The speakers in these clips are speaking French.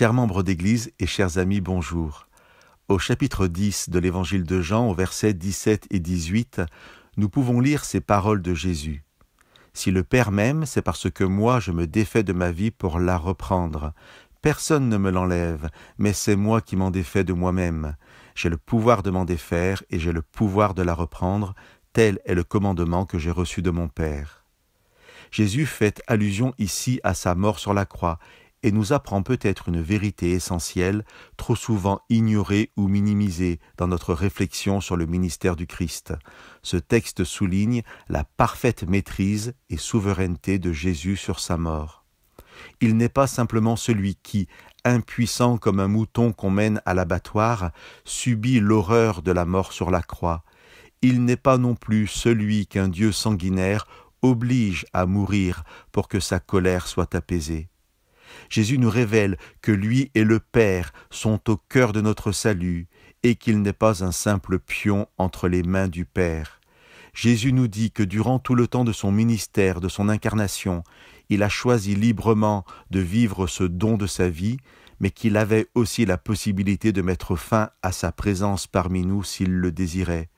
Chers membres d'Église et chers amis, bonjour. Au chapitre 10 de l'Évangile de Jean, au versets 17 et 18, nous pouvons lire ces paroles de Jésus. « Si le Père m'aime, c'est parce que moi je me défais de ma vie pour la reprendre. Personne ne me l'enlève, mais c'est moi qui m'en défais de moi-même. J'ai le pouvoir de m'en défaire et j'ai le pouvoir de la reprendre. Tel est le commandement que j'ai reçu de mon Père. » Jésus fait allusion ici à sa mort sur la croix et nous apprend peut-être une vérité essentielle, trop souvent ignorée ou minimisée dans notre réflexion sur le ministère du Christ. Ce texte souligne la parfaite maîtrise et souveraineté de Jésus sur sa mort. Il n'est pas simplement celui qui, impuissant comme un mouton qu'on mène à l'abattoir, subit l'horreur de la mort sur la croix. Il n'est pas non plus celui qu'un Dieu sanguinaire oblige à mourir pour que sa colère soit apaisée. Jésus nous révèle que lui et le Père sont au cœur de notre salut et qu'il n'est pas un simple pion entre les mains du Père. Jésus nous dit que durant tout le temps de son ministère, de son incarnation, il a choisi librement de vivre ce don de sa vie, mais qu'il avait aussi la possibilité de mettre fin à sa présence parmi nous s'il le désirait.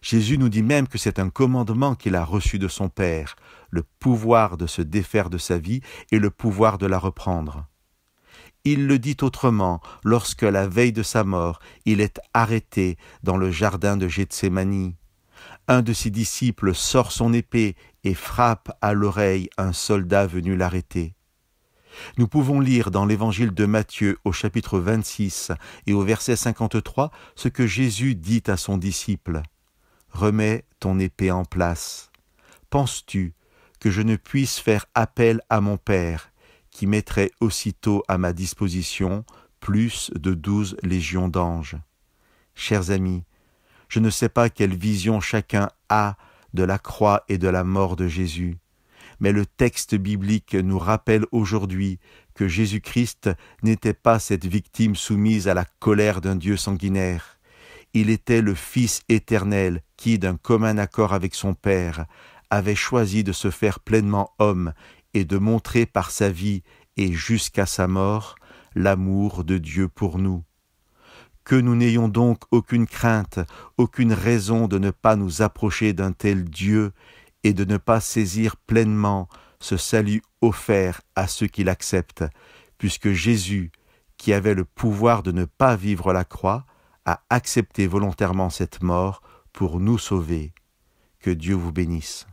Jésus nous dit même que c'est un commandement qu'il a reçu de son Père, le pouvoir de se défaire de sa vie et le pouvoir de la reprendre. Il le dit autrement lorsque, la veille de sa mort, il est arrêté dans le jardin de Gethsémani. Un de ses disciples sort son épée et frappe à l'oreille un soldat venu l'arrêter. Nous pouvons lire dans l'Évangile de Matthieu au chapitre 26 et au verset 53 ce que Jésus dit à son disciple. « Remets ton épée en place. Penses-tu que je ne puisse faire appel à mon Père, qui mettrait aussitôt à ma disposition plus de 12 légions d'anges ?» Chers amis, je ne sais pas quelle vision chacun a de la croix et de la mort de Jésus, mais le texte biblique nous rappelle aujourd'hui que Jésus-Christ n'était pas cette victime soumise à la colère d'un Dieu sanguinaire. Il était le Fils éternel qui, d'un commun accord avec son Père, avait choisi de se faire pleinement homme et de montrer par sa vie et jusqu'à sa mort l'amour de Dieu pour nous. Que nous n'ayons donc aucune crainte, aucune raison de ne pas nous approcher d'un tel Dieu et de ne pas saisir pleinement ce salut offert à ceux qui l'acceptent, puisque Jésus, qui avait le pouvoir de ne pas vivre la croix, a accepté volontairement cette mort pour nous sauver. Que Dieu vous bénisse.